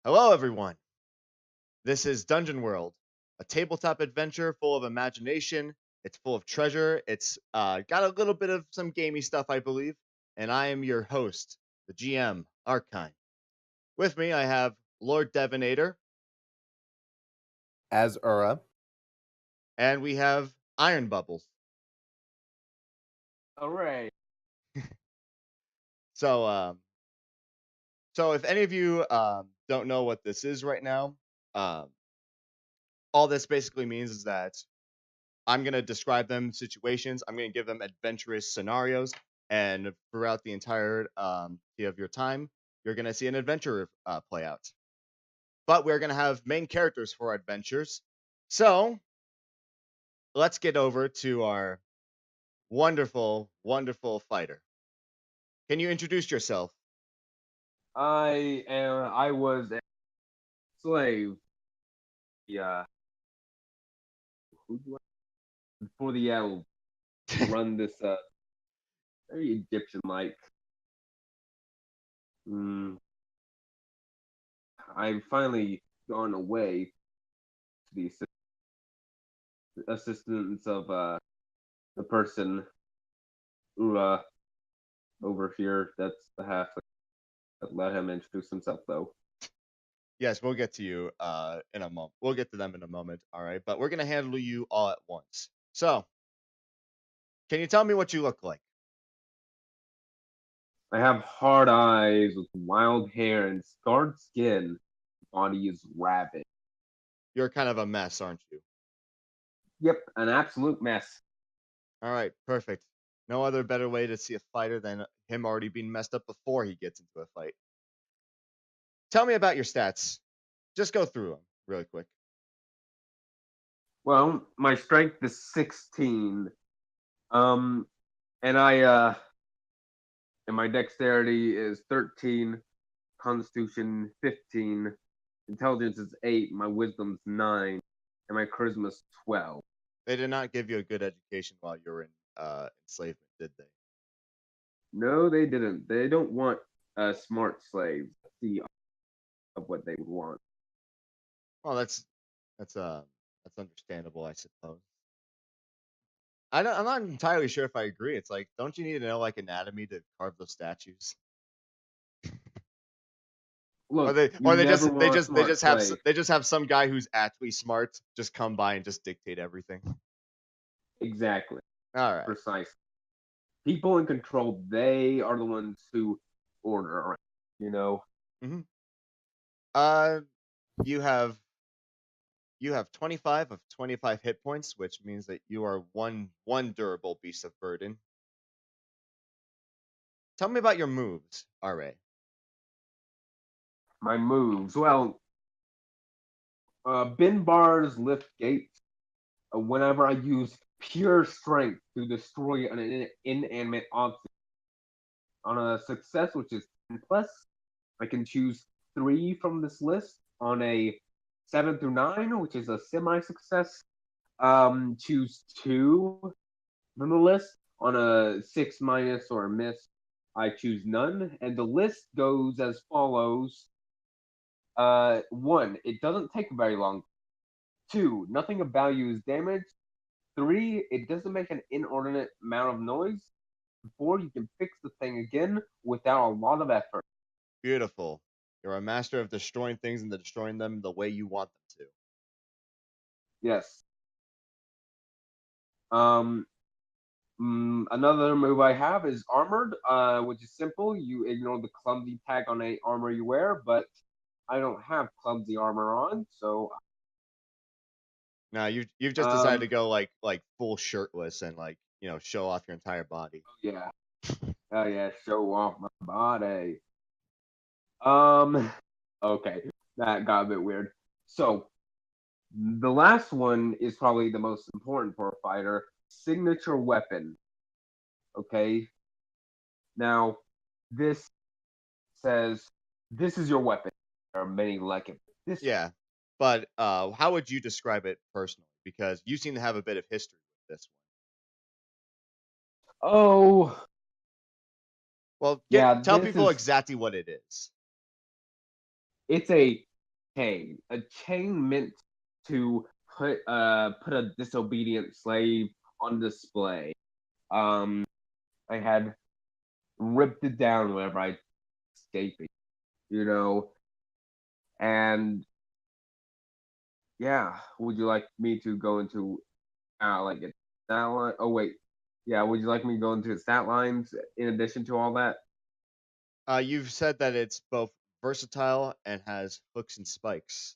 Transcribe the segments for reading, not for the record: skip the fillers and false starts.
Hello, everyone. This is Dungeon World, a tabletop adventure full of imagination. It's full of treasure. It's got a little bit of some gamey stuff, I believe. And I am your host, the GM, Arkein. With me, I have Lord Devanator, As Urra. and we have IronBubbles. Hooray. So, so if any of you don't know what this is right now, um, all this basically means is that I'm going to describe them situations. I'm going to give them adventurous scenarios. And throughout the entire of your time, you're going to see an adventure play out. But we're going to have main characters for our adventures. So let's get over to our wonderful, wonderful fighter. Can you introduce yourself? I was a slave. Yeah. For the elves. Run this very Egyptian like. I've finally gone away to the assistance of the person Urra over here. That's the half. Let him introduce himself though. Yes, we'll get to you in a moment. We'll get to them in a moment. All right. But we're going to handle you all at once. So, can you tell me what you look like? I have hard eyes with wild hair and scarred skin. Body is rabid. You're kind of a mess, aren't you? Yep, an absolute mess. All right, perfect. No other better way to see a fighter than him already being messed up before he gets into a fight. Tell me about your stats. Just go through them really quick. Well, my strength is 16. And my dexterity is 13, constitution 15, intelligence is 8, my wisdom's 9, and my charisma's 12. They did not give you a good education while you were in enslavement, did they? No, they didn't. They don't want smart slaves. See of what they would want. Well, that's understandable, I suppose. I'm not entirely sure if I agree. It's like, don't you need to know like anatomy to carve those statues? Look, or they slave. just have some guy who's actually smart just come by and just dictate everything. Exactly. All right. Precisely. People in control, they are the ones who order around, you know? Mm-hmm. You have 25 of 25 hit points, which means that you are one durable beast of burden. Tell me about your moves, Arye. My moves. Well, bin bars lift gates. Whenever I use pure strength to destroy an inanimate object. On a success, which is 10 plus, I can choose 3 from this list. On a 7 through 9, which is a semi-success, choose 2 from the list. On a 6 minus or a miss, I choose none. And the list goes as follows. 1, it doesn't take very long. 2, nothing of value is damaged. 3, it doesn't make an inordinate amount of noise. 4, you can fix the thing again without a lot of effort. Beautiful. You're a master of destroying things and destroying them the way you want them to. Yes. Another move I have is Armored, which is simple. You ignore the clumsy tag on any armor you wear, but I don't have clumsy armor on, so. Now you've just decided to go like full shirtless and like show off your entire body. Yeah. Oh yeah, show off my body. Okay, that got a bit weird. So, the last one is probably the most important for a fighter. Signature weapon. Okay. Now, this says this is your weapon. There are many like it. Yeah, but how would you describe it personally? Because you seem to have a bit of history with this one. Oh. Well, tell people exactly what it is. It's a chain. A chain meant to put a disobedient slave on display. I had ripped it down whenever I escaping, and yeah. Would you like me to go into like a stat line? Oh wait, yeah. Would you like me to go into stat lines in addition to all that? You've said that it's both versatile and has hooks and spikes.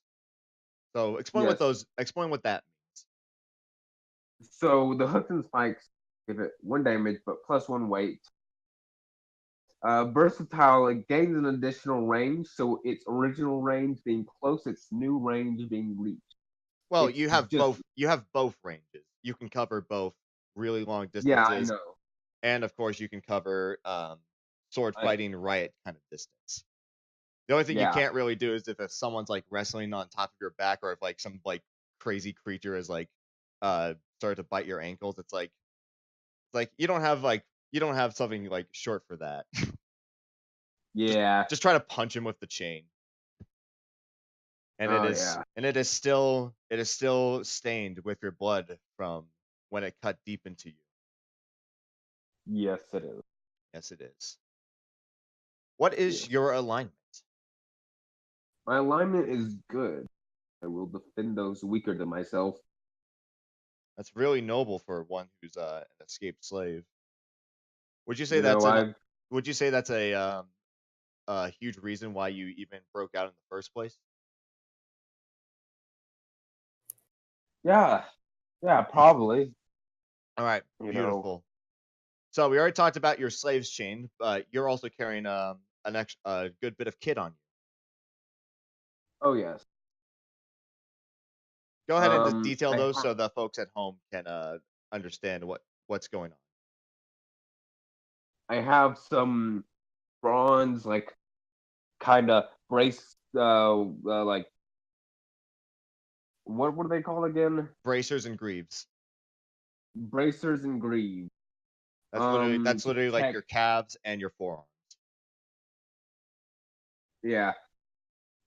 So Yes. explain what that means. So the hooks and spikes give it 1 damage, but +1 weight. Versatile, it gains an additional range, so its original range being close, its new range being reach. Well, It's just, you have both ranges. You can cover both really long yeah, I distances, know. and of course you can cover sword I, fighting riot kind of distance. The only thing you yeah, can't really do is if someone's like wrestling on top of your back, or if like some like crazy creature is like started to bite your ankles. It's like you don't have something like short for that. just yeah, just try to punch him with the chain, and oh yeah, it is still stained with your blood from when it cut deep into you. yes, it is. Yes, it is. What Yeah. is your alignment? My alignment is good. I will defend those weaker than myself. That's really noble for one who's an escaped slave. Would you say You know, that's an I've would you say that's a huge reason why you even broke out in the first place? yeah, yeah, probably. All right, You know, beautiful. So we already talked about your slaves chain, but you're also carrying a good bit of kit on you. oh yes. Go ahead and just detail I those have so the folks at home can understand what's going on. I have some bronze, like kind of brace, like what are they called again? Bracers and greaves. Bracers and greaves. That's To literally like your protect, calves and your forearms. yeah,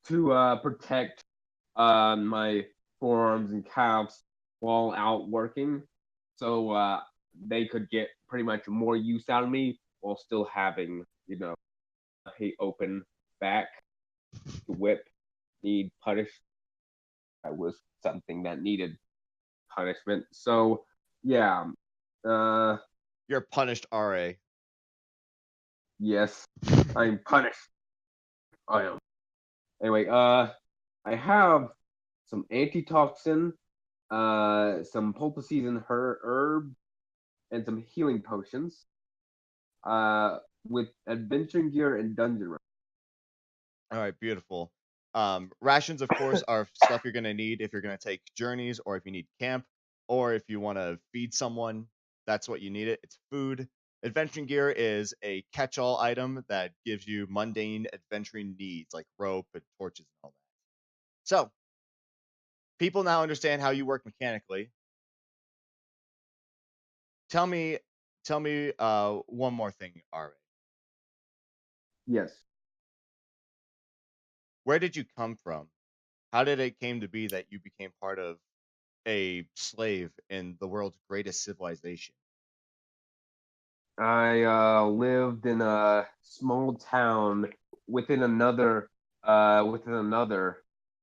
to protect my forearms and calves while out working, so they could get pretty much more use out of me while still having, a open back to whip. Need punish. That was something that needed punishment. So yeah, uh, You're punished, RA. yes, I'm punished. I am. Anyway, I have some antitoxin, some poultices and her herb, and some healing potions. With adventure gear and dungeon run. All right, beautiful. Rations, of course, are stuff you're gonna need if you're gonna take journeys, or if you need camp, or if you want to feed someone. That's what you need. It's food. Adventuring gear is a catch-all item that gives you mundane adventuring needs like rope and torches and all that. So people now understand how you work mechanically. Tell me, tell me, one more thing, Ari. Yes. Where did you come from? How did it came to be that you became part of a slave in the world's greatest civilization? I lived in a small town within another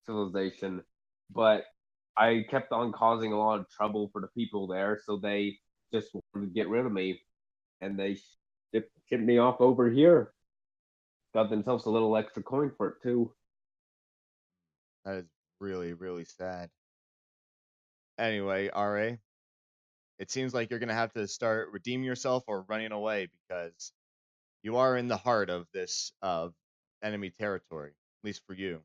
civilization, but I kept on causing a lot of trouble for the people there, so they just wanted to get rid of me, and they shipped me off over here. Got themselves a little extra coin for it too. That is really, really sad. Anyway, RA, it seems like you're gonna have to start redeeming yourself or running away because you are in the heart of this enemy territory, at least for you.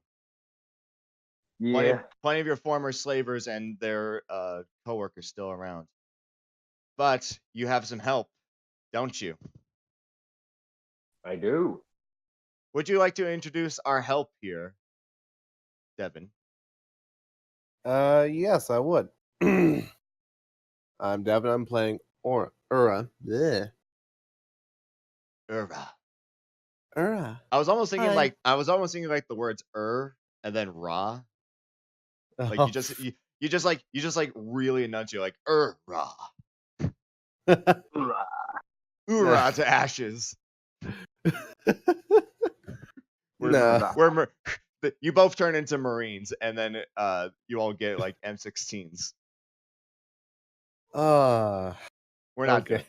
Yeah, Plenty of your former slavers and their coworkers still around, but you have some help, don't you? I do. Would you like to introduce our help here, Devin? Yes, I would. I'm Devin. I'm playing Urra. Bleh. Urra. Urra. I was almost thinking Hi. like the words and then Ra. Like Oh, you just like really enunciate like Ra. Urra to ashes. no. You both turn into Marines, and then you all get like M16s. Uh, We're not okay. doing.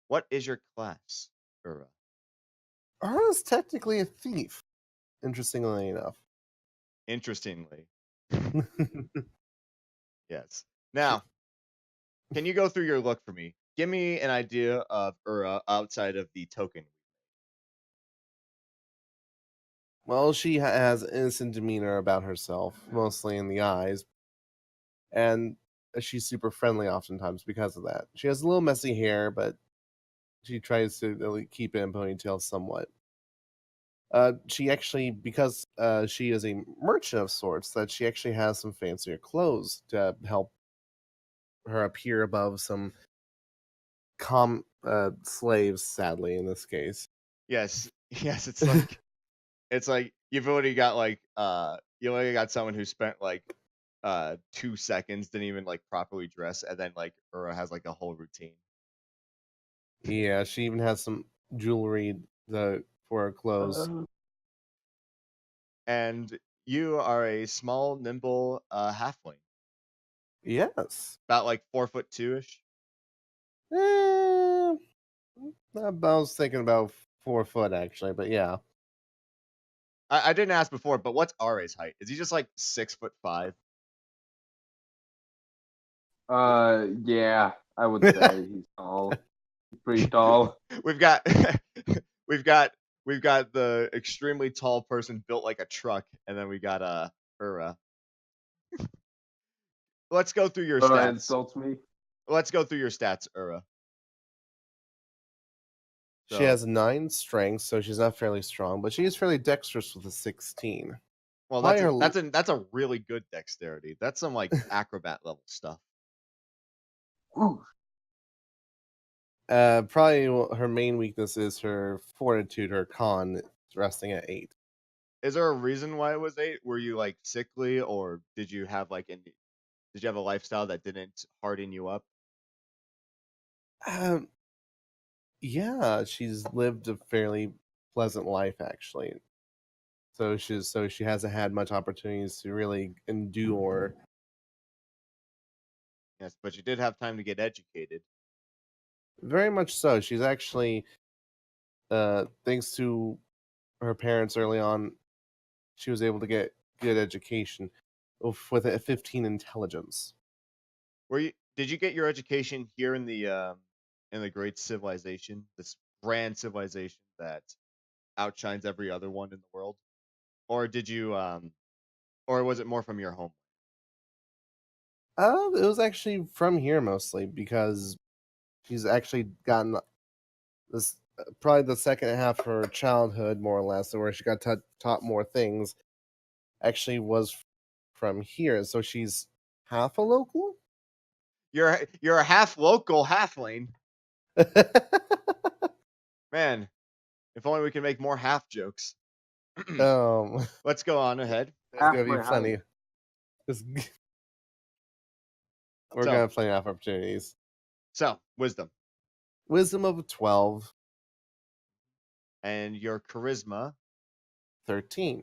What is your class, Urra? Ura's technically a thief, interestingly enough. Interestingly, yes. Now, can you go through your look for me? Give me an idea of Urra outside of the token. Well, she has innocent demeanor about herself, mostly in the eyes, and she's super friendly oftentimes because of that. She has a little messy hair, but she tries to at least keep it in ponytail somewhat. She actually, because she is a merchant of sorts, that she actually has some fancier clothes to help her appear above some slaves. Sadly, in this case, Yes, yes. It's like you've already got like you already got someone who spent like 2 seconds, didn't even like properly dress, and then like Urra has like a whole routine. yeah, she even has some jewelry for her clothes. And you are a small, nimble halfling, Yes. about like 4'2" ish. Eh, I was thinking about 4 foot actually, but yeah. I didn't ask before, but what's Arye's height? Is he just like 6'5"? Yeah, I would say he's tall. He's pretty tall. We've got we've got we've got the extremely tall person built like a truck, and then we got Urra. Let's go through your stats. Insults me. Let's go through your stats, Urra. She has 9 strength, so she's not fairly strong, but she is fairly dexterous with a 16. Well, that's a really good dexterity. That's some like acrobat level stuff. Ooh. Probably her main weakness is her fortitude, her con, resting at 8. Is there a reason why it was 8? Were you like sickly, or did you have did you have a lifestyle that didn't harden you up? Um, yeah, she's lived a fairly pleasant life actually. So she hasn't had much opportunities to really endure. Yes, but you did have time to get educated. Very much so. She's actually, thanks to her parents early on, she was able to get good education with a 15 intelligence. Did you get your education here in the great civilization, this grand civilization that outshines every other one in the world? Or did you or was it more from your home? It was actually from here mostly because she's actually gotten this probably the second half of her childhood, more or less, where she got taught more things. Actually, was from here, so she's half a local. You're a half local halfling. Man, if only we can make more half jokes. Let's go on ahead. There's Half gonna be my plenty. height. We're gonna have plenty of opportunities. So, wisdom. Wisdom of 12, And your charisma. 13.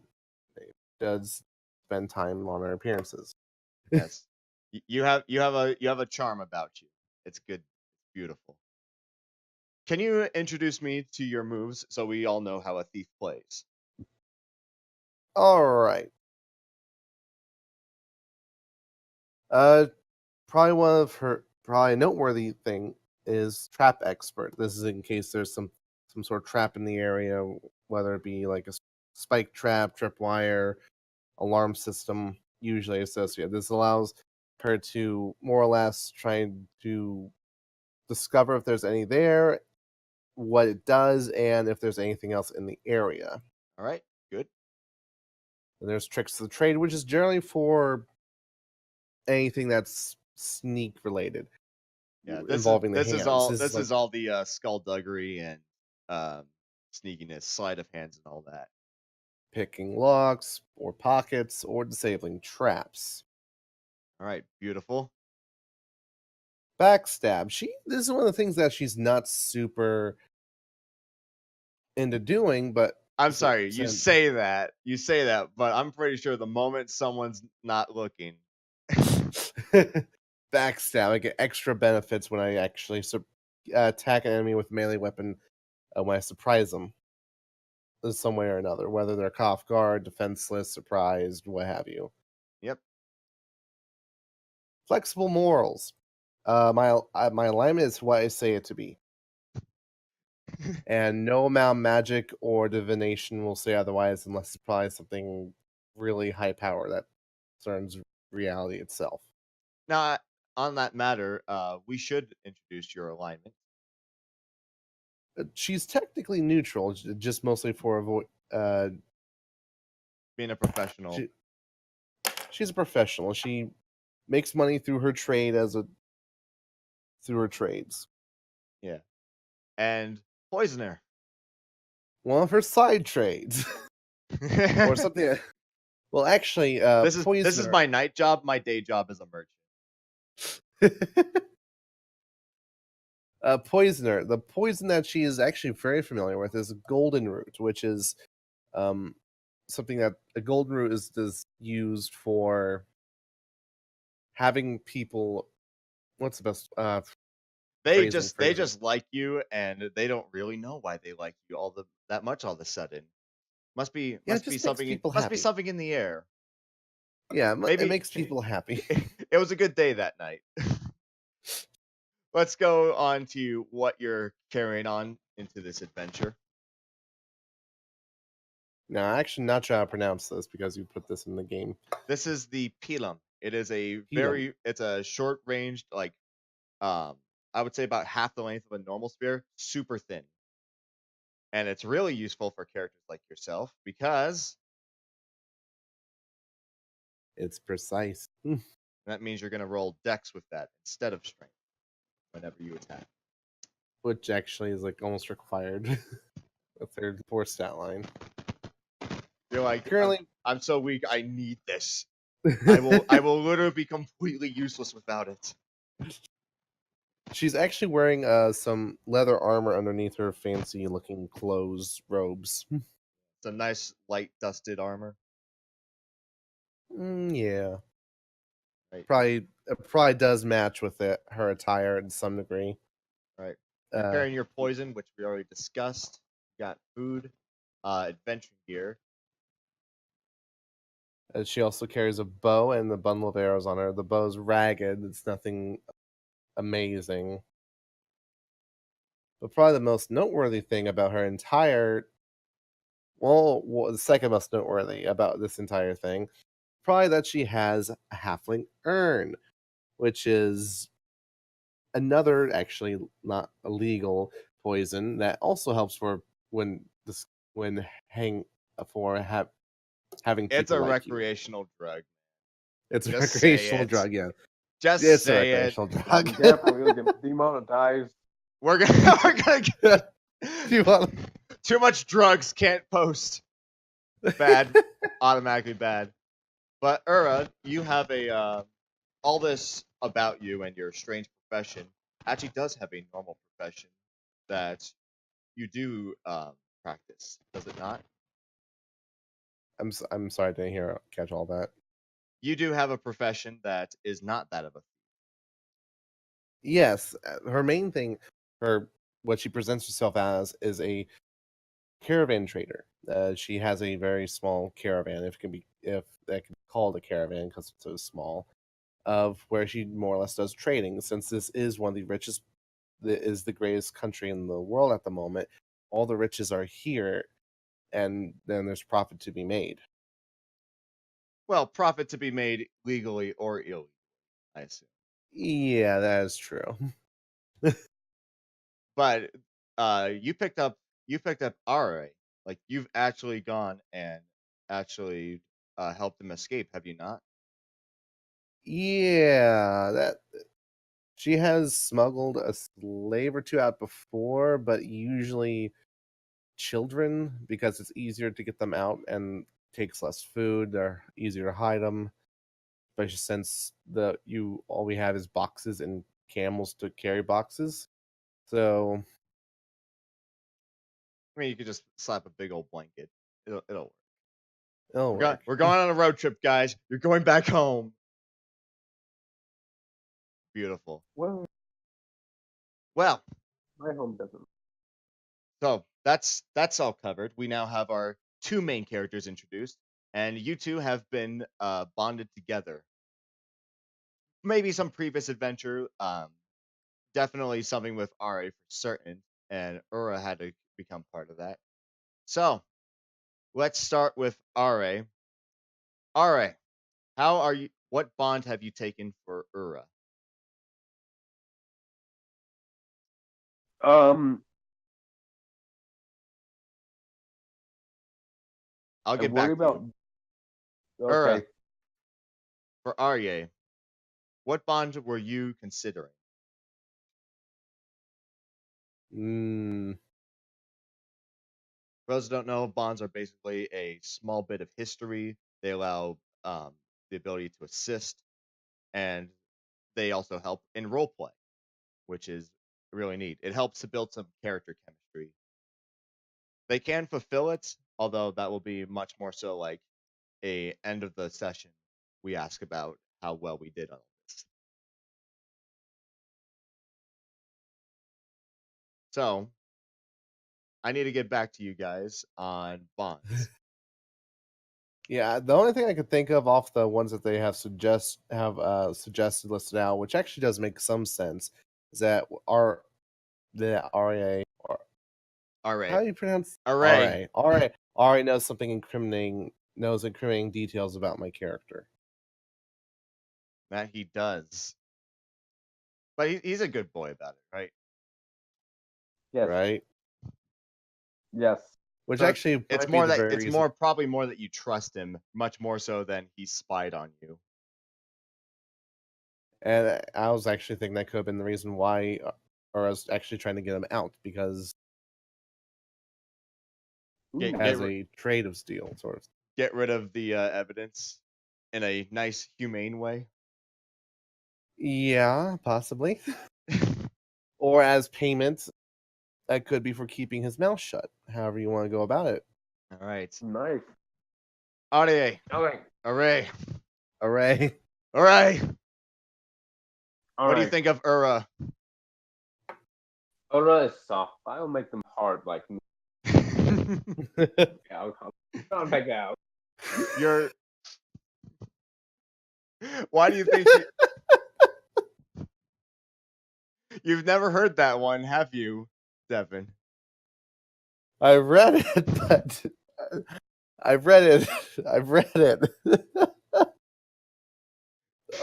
It does spend time on her appearances. Yes. You have a charm about you. It's good. It's beautiful. Can you introduce me to your moves so we all know how a thief plays? All right. Probably one of her probably noteworthy thing is trap expert. This is in case there's some sort of trap in the area, whether it be like a spike trap, tripwire, alarm system, usually associated. This allows her to more or less try to discover if there's any there, what it does, and if there's anything else in the area. All right. Good. And there's tricks to the trade, which is generally for anything that's sneak related. Yeah, Involving the hands. This is all the skullduggery and sneakiness, sleight of hands, and all that. picking locks or pockets or disabling traps. All right, beautiful. Backstab. This is one of the things that she's not super into doing, but I'm sorry, you say that, but I'm pretty sure the moment someone's not looking. Backstab. I get extra benefits when I actually attack an enemy with a melee weapon when I surprise them in some way or another, whether they're caught off guard, defenseless, surprised, what have you. Yep. Flexible morals. My alignment is what I say it to be. And no amount of magic or divination will say otherwise unless it's probably something really high power that concerns reality itself. Now, on that matter, we should introduce your alignment. She's technically neutral, just mostly for being a professional. She's a professional. She makes money through her trade through her trades. Yeah. And poisoner. One of her side trades. Or something. Well, actually, this is my night job. My day job is a merchant. Poisoner. The poison that she is actually very familiar with is golden root, which is something that a golden root is used for having people. What's the best? They just like you, and they don't really know why they like you that much all of a sudden. Must be something in the air. Yeah, it makes people happy. It was a good day that night. Let's go on to what you're carrying on into this adventure. No, I'm actually not sure how to pronounce this because you put this in the game. This is the Pilum. It is it's a short ranged, like, I would say about half the length of a normal spear, super thin. And it's really useful for characters like yourself because it's precise. That means you're going to roll dex with that instead of strength whenever you attack. Which actually is like almost required. A third, fourth stat line. You're like, currently, I'm so weak. I need this. I will literally be completely useless without it. She's actually wearing some leather armor underneath her fancy-looking clothes, robes. It's a nice, light, dusted armor. Yeah. Right. Probably does match with her attire to some degree. Right. You're carrying your poison, which we already discussed. You got food, adventure gear. She also carries a bow and a bundle of arrows on her. The bow's ragged. It's nothing amazing. But probably the most noteworthy thing about her entire... Well, the second most noteworthy about this entire thing, probably that she has a halfling urn, which is another, actually not illegal poison that also helps for having people. It's a recreational drug. It's a recreational drug, yeah. It's a recreational drug. Definitely gonna get demonetized. We're gonna get too much drugs, can't post. Bad. Automatically bad. But Urra, you have all this about you and your strange profession actually does have a normal profession that you do practice, does it not? I'm sorry, I didn't catch all that. You do have a profession that is not that of a thief. Yes, her main thing, what she presents herself as, is a caravan trader. She has a very small caravan, if that can be called a caravan because it's so small, of where she more or less does trading. Since this is one of the richest, is the greatest country in the world at the moment, all the riches are here, and then there's profit to be made. Well, profit to be made legally or illegally, I assume. Yeah, that is true. But you picked up Arye. Like, you've actually gone and actually helped him escape, have you not? Yeah, she has smuggled a slave or two out before, but usually children because it's easier to get them out and takes less food. They're easier to hide them, especially since all we have is boxes and camels to carry boxes. So I mean, you could just slap a big old blanket. It'll work. it'll work. We're going on a road trip, guys. You're going back home. Beautiful. Well, Well, my home doesn't. so that's all covered. We now have our two main characters introduced, and you two have been bonded together. Maybe some previous adventure, definitely something with Arye for certain, and Urra had to become part of that. So let's start with Arye. Arye, how are you? What bond have you taken for Urra? I'll I get worry back to about. you. Urra, Okay. for Arye, what bond were you considering? Mm, For those who don't know, bonds are basically a small bit of history. They allow the ability to assist, and they also help in roleplay, which is really neat. It helps to build some character chemistry. They can fulfill it, although that will be much more so like a end of the session. We ask about how well we did on this. So I need to get back to you guys on bonds. yeah, the only thing I could think of off the ones that they have suggested listed out, which actually does make some sense, is that the RA or All how right, do you pronounce Array. RA knows incriminating details about my character. That he does, but he's a good boy about it, right? Yes. Right? Yes. Which So actually it's might be more the that very it's reason. probably more that you trust him much more so than he spied on you. And I was actually thinking that could have been the reason why, or I was actually trying to get him out because Get Ooh. get as ri- a trade of steel, sort of. get rid of the evidence in a nice, humane way. Yeah, possibly. Or as payment, that could be for keeping his mouth shut. However you want to go about it. All right, Nice. Arye, Okay. Array, Array. Array. All What do you right. think of Urra? Urra is soft. I'll make them hard like me. I'll back out. You're. Why do you think you've never heard that one, have you, Devin? I read it, but I've read it. I've read it.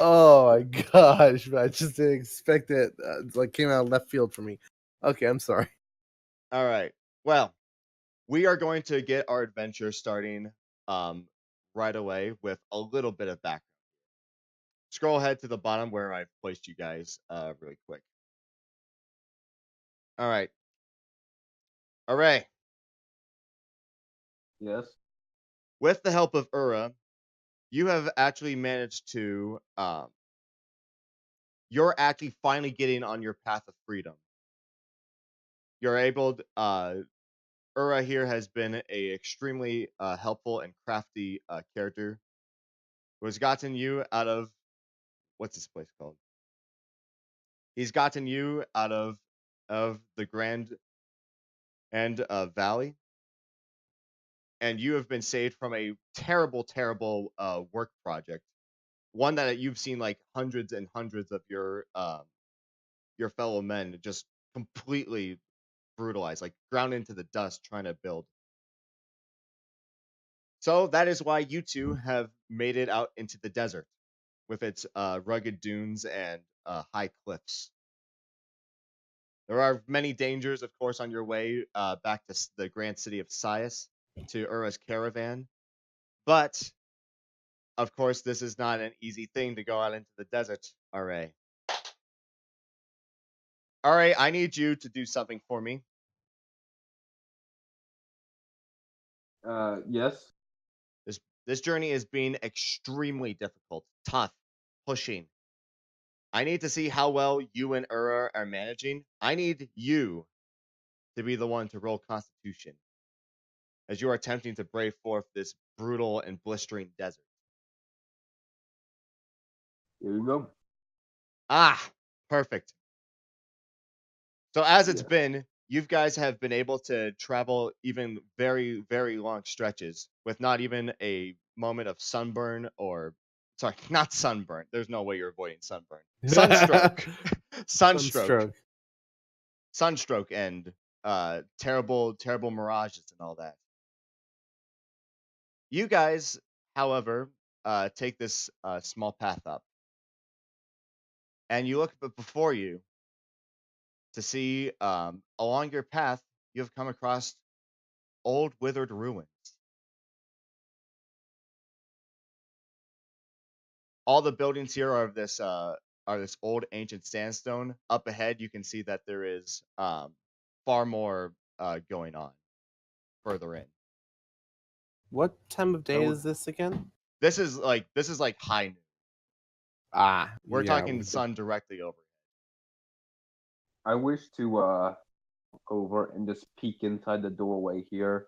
Oh my gosh, I just didn't expect it. It's like came out of left field for me. Okay, I'm sorry. All right. Well, we are going to get our adventure starting right away with a little bit of background. Scroll ahead to the bottom where I've placed you guys really quick. All right. Array, Yes. with the help of Urra, you have actually managed to you're actually finally getting on your path of freedom. You're able to, Urra here has been a extremely helpful and crafty character who has gotten you out of what's this place called? He's gotten you out of the Grand and Valley, and you have been saved from a terrible, terrible work project. One that you've seen like hundreds and hundreds of your fellow men just completely brutalized, like ground into the dust trying to build. So that is why you two have made it out into the desert with its rugged dunes and high cliffs. There are many dangers, of course, on your way back to the grand city of Scias to Urra's caravan. But, of course, this is not an easy thing to go out into the desert, Array. Array, I need you to do something for me. Yes. This journey is being extremely difficult, tough, pushing. I need to see how well you and Urra are managing. I need you to be the one to roll Constitution as you are attempting to brave forth this brutal and blistering desert. Here you go. Ah, perfect. So as it's Yeah. been, you guys have been able to travel even very, very long stretches with not even a moment of sunburn or, sorry, not sunburn. There's no way you're avoiding sunburn. Sunstroke. Sunstroke. Sunstroke. Sunstroke and terrible, terrible mirages and all that. You guys, however, take this small path up. And you look before you to see along your path, you have come across old withered ruins. All the buildings here are this old ancient sandstone. Up ahead, you can see that there is far more going on further in. What time of day So- is this again? This is like high noon. Ah, We're yeah, talking sun directly over. I wish to go over and just peek inside the doorway here.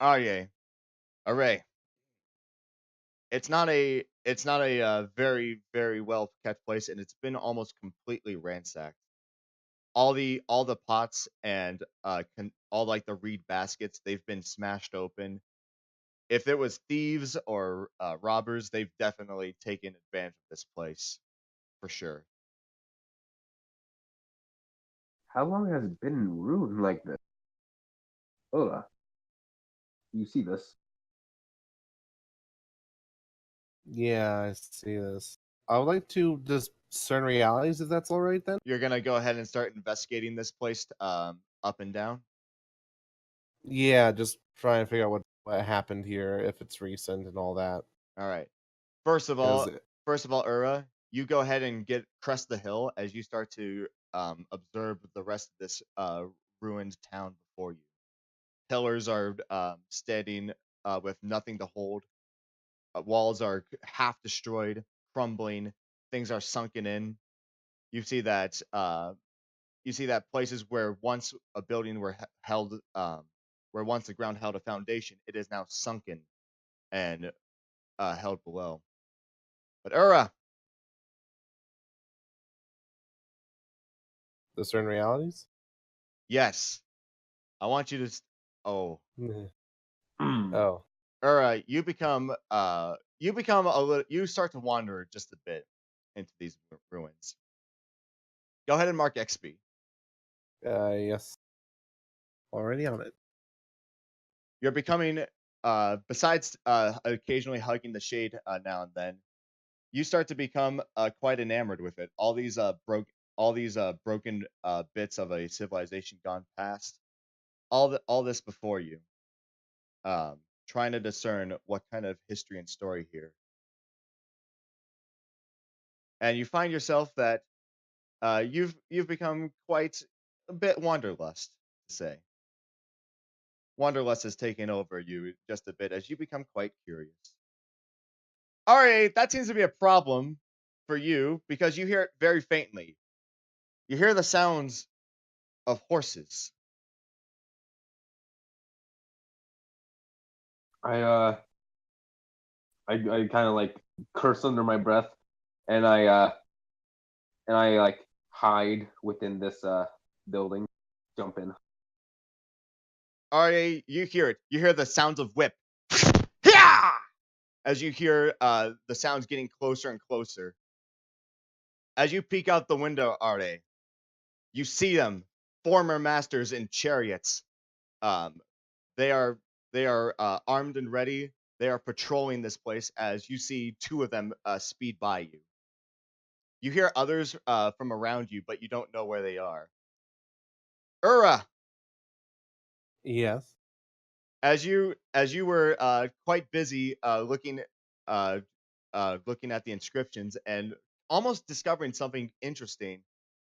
Arye, Array. It's not a very very well kept place, and it's been almost completely ransacked. All the pots and all like the reed baskets, they've been smashed open. If it was thieves or robbers, they've definitely taken advantage of this place for sure. How long has it been ruined like this? Ugh. You see this? yeah, I see this. I would like to just discern realities, if that's all right then. You're gonna go ahead and start investigating this place up and down. Yeah, just try and figure out what happened here, if it's recent and all that. All right. First of 'Cause all, Ura, you go ahead and crest the hill as you start to observe the rest of this ruined town before you. Pillars are standing with nothing to hold. Walls are half destroyed, crumbling. Things are sunken in. You see that places where once a building held, where once the ground held a foundation, it is now sunken and held below. But Ura, discern realities. yes, I want you to. Oh, Oh, Ura, you become a little. You start to wander just a bit into these ruins. Go ahead and mark XP. yes. Already on it. You're becoming, besides occasionally hugging the shade now and then, you start to become quite enamored with it. All these broken bits of a civilization gone past. All this before you. Trying to discern what kind of history and story here. And you find yourself that you've become quite a bit wanderlust, to say. Wanderlust has taken over you just a bit as you become quite curious. All right, that seems to be a problem for you because you hear it very faintly. You hear the sounds of horses. I kind of like curse under my breath, and I like hide within this building. Jump in. Arye, you hear it. You hear the sounds of whip. Yeah! As you hear the sounds getting closer and closer. As you peek out the window, Arye, you see them, former masters in chariots. Um, they are armed and ready. They are patrolling this place as you see two of them speed by you. You hear others from around you, but you don't know where they are. Urra, Yes. as you were quite busy uh, looking at the inscriptions and almost discovering something interesting,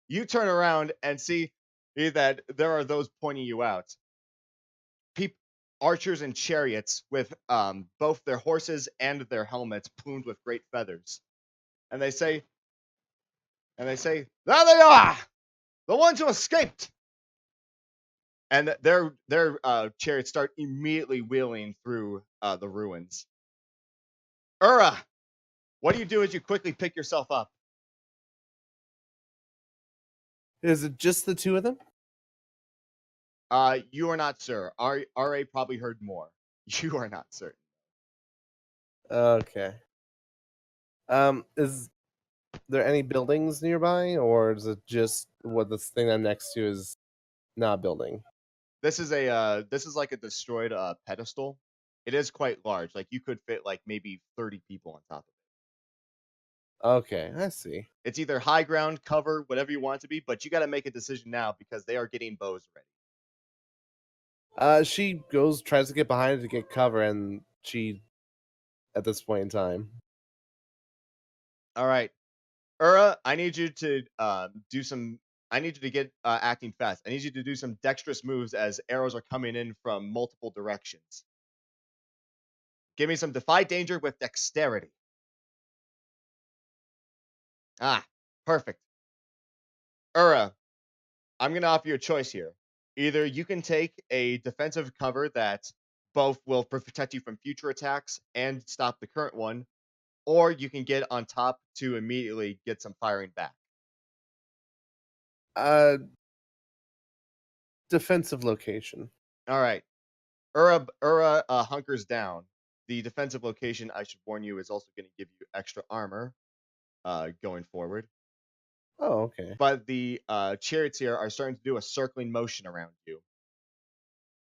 you turn around and see that there are those pointing you out. archers and chariots with both their horses and their helmets plumed with great feathers. And they say, there they are, the ones who escaped. And their chariots start immediately wheeling through the ruins. Urra, what do you do as you quickly pick yourself up? Is it just the two of them? You are not, sir. Ra probably heard more. You are not certain. Okay. Is there any buildings nearby, or is it just what this thing I'm next to is not a building? This is like a destroyed pedestal. It is quite large. Like you could fit like maybe 30 people on top of it. Okay, I see. It's either high ground, cover, whatever you want it to be, but you got to make a decision now because they are getting bows ready. She tries to get behind it to get cover, and she, at this point in time. All right, Urra, I need you to do some. I need you to get acting fast. I need you to do some dexterous moves as arrows are coming in from multiple directions. Give me some defy danger with dexterity. Ah, perfect. Urra, I'm going to offer you a choice here. Either you can take a defensive cover that both will protect you from future attacks and stop the current one, or you can get on top to immediately get some firing back. Defensive location. All right. Urra hunkers down. The defensive location, I should warn you, is also going to give you extra armor going forward. Oh, okay. But the chariots here are starting to do a circling motion around you.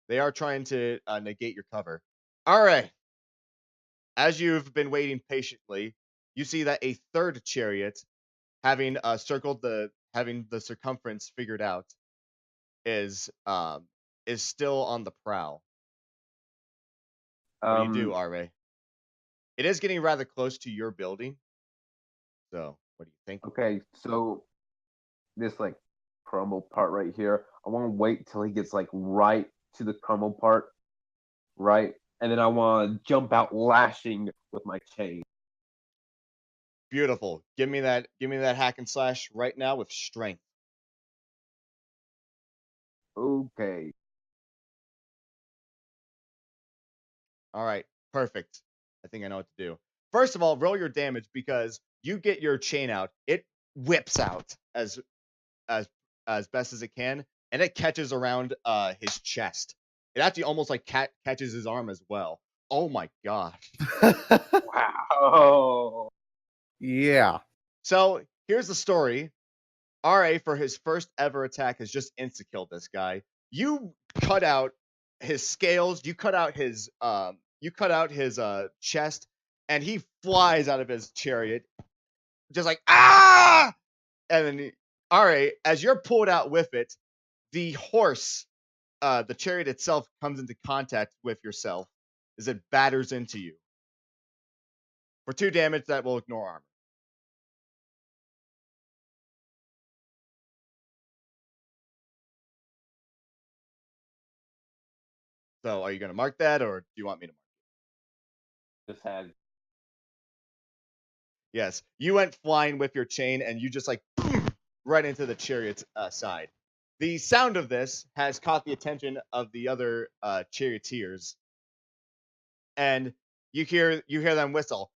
They are trying to negate your cover. All right. As you've been waiting patiently, you see that a third chariot, having having the circumference figured out, is still on the prowl. What do you do, Arye? It is getting rather close to your building. So, what do you think? Okay, so this like crumble part right here, I want to wait till he gets like right to the crumble part, right? And then I want to jump out lashing with my chain. Beautiful. Give me that hack and slash right now with strength. Okay. All right. Perfect. I think I know what to do. First of all, roll your damage because you get your chain out. It whips out as best as it can, and it catches around his chest. It actually almost like catches his arm as well. Oh my gosh. Wow. Yeah. So here's the story. Ra, for his first ever attack, has just insta-killed this guy. You cut out his scales, you cut out his chest, and he flies out of his chariot, just like ah! And then Ra, as you're pulled out with it, the horse, the chariot itself comes into contact with yourself as it batters into you. For 2 damage, that will ignore armor. So, are you going to mark that, or do you want me to mark it? Just had. Yes, you went flying with your chain, and you just like boom, right into the chariot's side. The sound of this has caught the attention of the other charioteers, and you hear them whistle.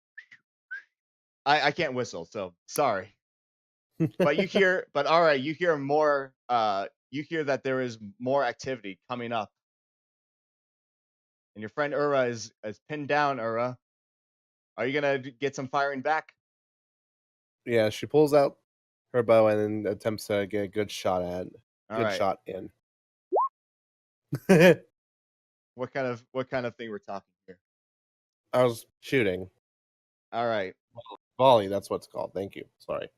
I can't whistle, so sorry. But all right, you hear more. You hear that there is more activity coming up, and your friend Urra is pinned down. Urra, are you gonna get some firing back? Yeah, she pulls out her bow and then attempts to get a good shot shot in. What kind of thing we're talking here? I was shooting. All right. Volley, that's what it's called. Thank you. Sorry.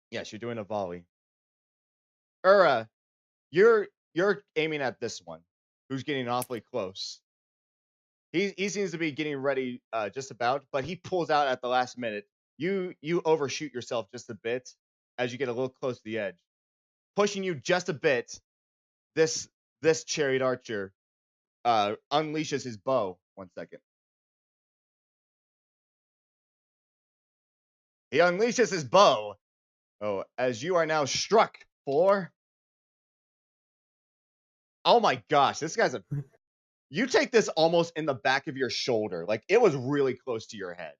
Yes, you're doing a volley. Urra, you're aiming at this one, who's getting awfully close. He seems to be getting ready just about, but he pulls out at the last minute. You overshoot yourself just a bit as you get a little close to the edge, pushing you just a bit. This chariot archer unleashes his bow. 1 second. He unleashes his bow. Oh, as you are now struck for. Oh my gosh, this guy's a. You take this almost in the back of your shoulder. Like it was really close to your head.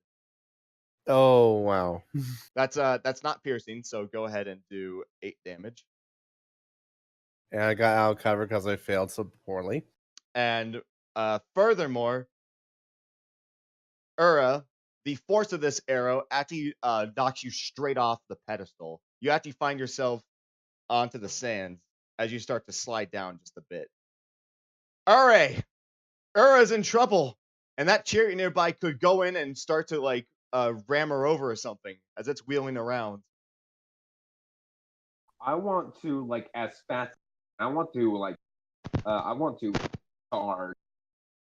Oh wow. That's not piercing, so go ahead and do 8 damage. And I got out of cover because I failed so poorly. And furthermore, Urra, the force of this arrow actually knocks you straight off the pedestal. You actually find yourself onto the sands as you start to slide down just a bit. Arye, Urra's in trouble, and that chariot nearby could go in and start to like ram her over or something as it's wheeling around. I want to like as fast. I want to like. I want to charge.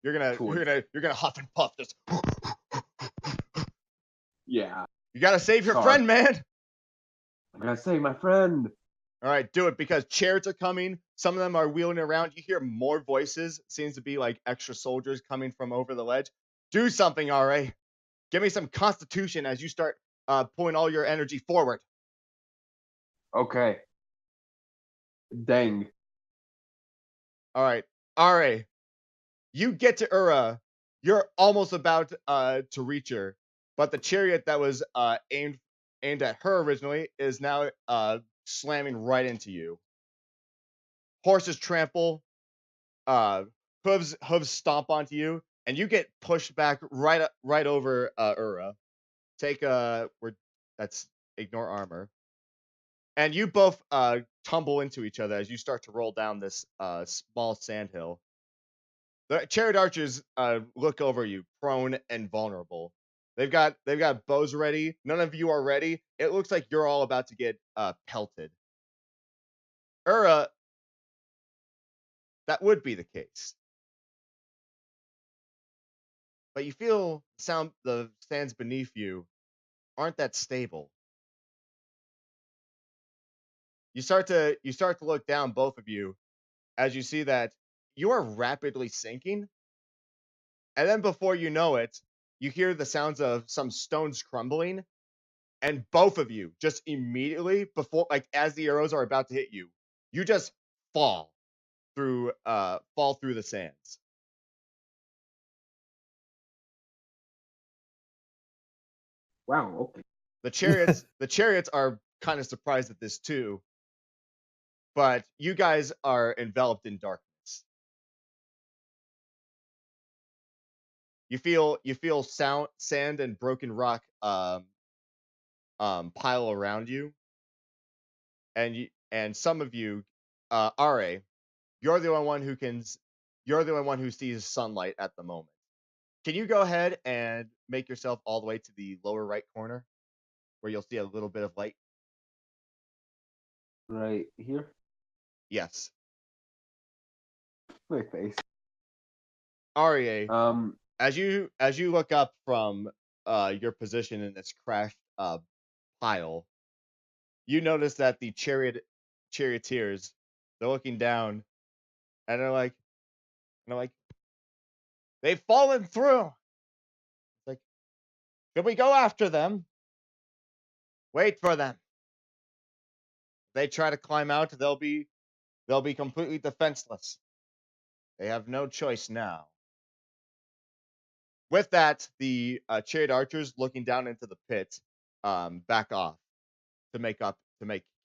You're gonna huff and puff this. Yeah. You gotta save your Sorry. friend, man. I'm gonna save my friend. All right, do it because chariots are coming. Some of them are wheeling around. You hear more voices. Seems to be like extra soldiers coming from over the ledge. Do something, RA. Give me some constitution as you start pulling all your energy forward. Okay. Dang. All right, RA. You get to Urra. You're almost about to reach her, but the chariot that was aimed at her originally is now slamming right into you. Horses trample, hooves stomp onto you, and you get pushed back right over Urra. Take that's ignore armor, and you both tumble into each other as you start to roll down this small sandhill. The chariot archers look over you, prone and vulnerable. They've got bows ready. None of you are ready. It looks like you're all about to get pelted. Urra, that would be the case. But you feel the sands beneath you aren't that stable. You start to look down, both of you, as you see that you are rapidly sinking. And then before you know it, you hear the sounds of some stones crumbling, and both of you just immediately before, like as the arrows are about to hit you, you just fall through the sands. Wow. Okay. The chariots are kind of surprised at this too, but you guys are enveloped in darkness. You feel sand and broken rock pile around you, and some of you, Arye, you're the only one who sees sunlight at the moment. Can you go ahead and make yourself all the way to the lower right corner, where you'll see a little bit of light? Right here. Yes. My face. Arye, as you look up from your position in this crashed pile, you notice that the charioteers, they're looking down, and they're like, they've fallen through. It's like, should we go after them? Wait for them. They try to climb out, they'll be completely defenseless. They have no choice now. With that, the chariot archers, looking down into the pit, back off to make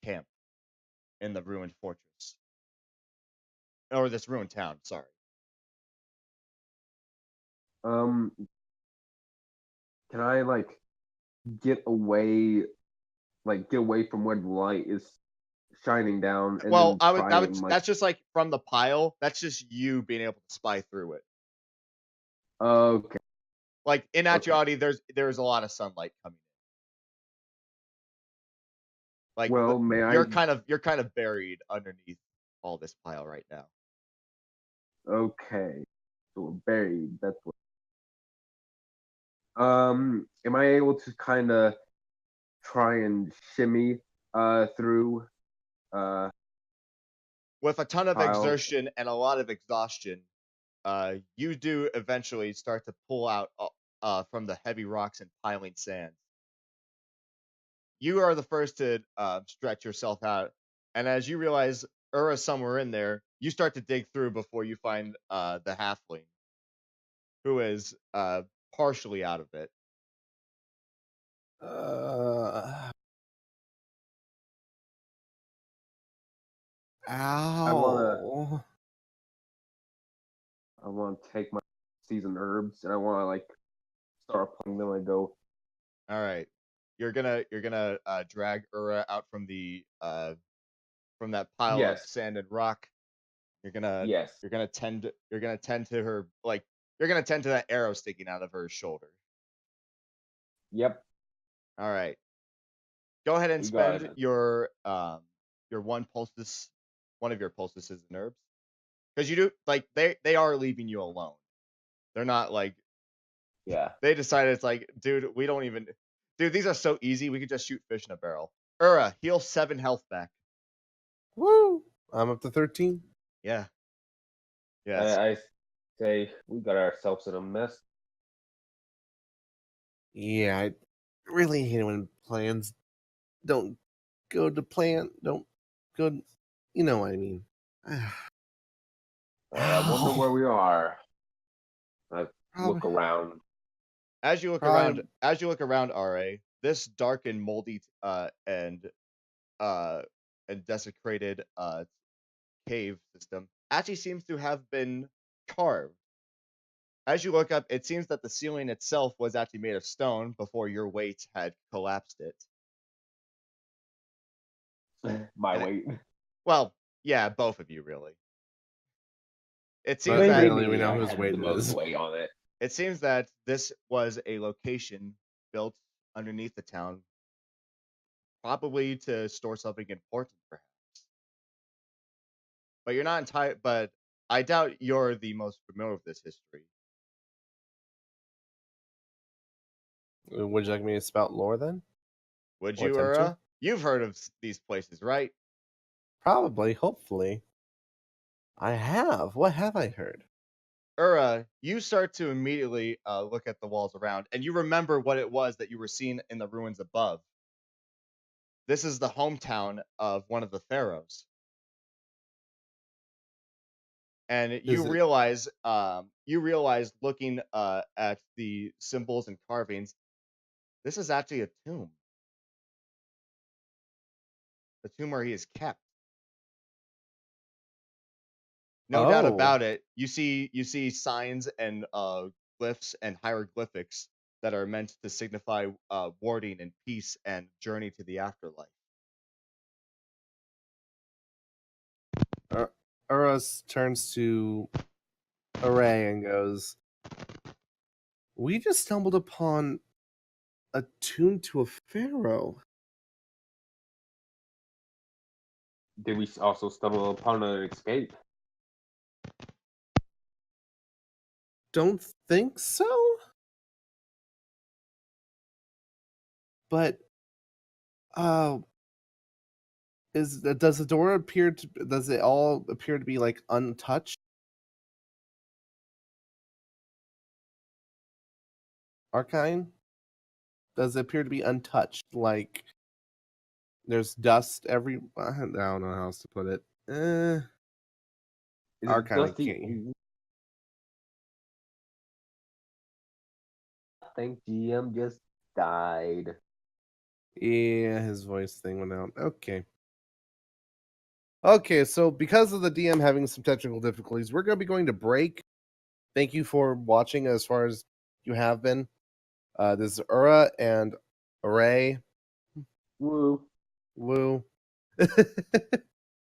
camp in the ruined fortress, or this ruined town. Sorry. Can I get away from where the light is shining down? And Well, then try and, that's just like from the pile. That's just you being able to spy through it. Okay. Like in actuality, there's a lot of sunlight coming in. Like, well, you're kind of buried underneath all this pile right now. Okay, so we're buried. That's what. Am I able to kind of try and shimmy through? With a ton of pile? exertion and a lot of exhaustion, you do eventually start to pull out from the heavy rocks and piling sand. You are the first to stretch yourself out, and as you realize Urra's somewhere in there, you start to dig through before you find the halfling, who is partially out of it. Ow. I want to take my seasoned herbs and I want to like start applying them. I go, All right, you're gonna drag Urra out from that pile of yes, sand and rock. yes, You're gonna tend to her, like you're gonna tend to that arrow sticking out of her shoulder. yep, All right, go ahead and you got spend it. your one of your poultices and herbs, because you do like they are leaving you alone. They're not like Yeah. they decided it's like, dude, we don't even, dude, these are so easy. We could just shoot fish in a barrel. Urra, heal 7 health back. Woo! I'm up to 13. Yeah. Yes. I say we got ourselves in a mess. Yeah, I really hate it when plans don't go to plan. Don't go. You know what I mean. I wonder where we are. I look Probably, around. As you look around, RA, this dark and moldy uh and desecrated cave system actually seems to have been carved. As you look up, it seems that the ceiling itself was actually made of stone before your weight had collapsed it. My And weight. well, yeah, both of you really. It seems but that really, we know I whose had weight the it most is. weight on it. it seems that this was a location built underneath the town, probably to store something important, perhaps. But you're not entirely. But I doubt you're the most familiar with this history. Would you like me to spout lore then? Would Or you, attempt to? Ura? You've heard of these places, right? Probably, hopefully. I have. What have I heard? Ura, you start to immediately look at the walls around, and you remember what it was that you were seeing in the ruins above. This is the hometown of one of the pharaohs. And Is it? you realize looking at the symbols and carvings, this is actually a tomb. The tomb where he is kept. No doubt Oh. about it. You see signs and glyphs and hieroglyphics that are meant to signify warding and peace and journey to the afterlife. Uros turns to Array and goes, "We just stumbled upon a tomb to a pharaoh. Did we also stumble upon an escape? Don't think so? But, uh, does the door appear to, does it all appear to be, like, untouched? Arkein? Does it appear to be untouched? Like, there's dust I don't know how else to put it. Is it Arkein, I dusty? can't. I think GM just died. Yeah, his voice thing went out. Okay. Okay, so because of the DM having some technical difficulties, we're going to be going to break. Thank you for watching as far as you have been. This is Urra and Array. Woo. Woo.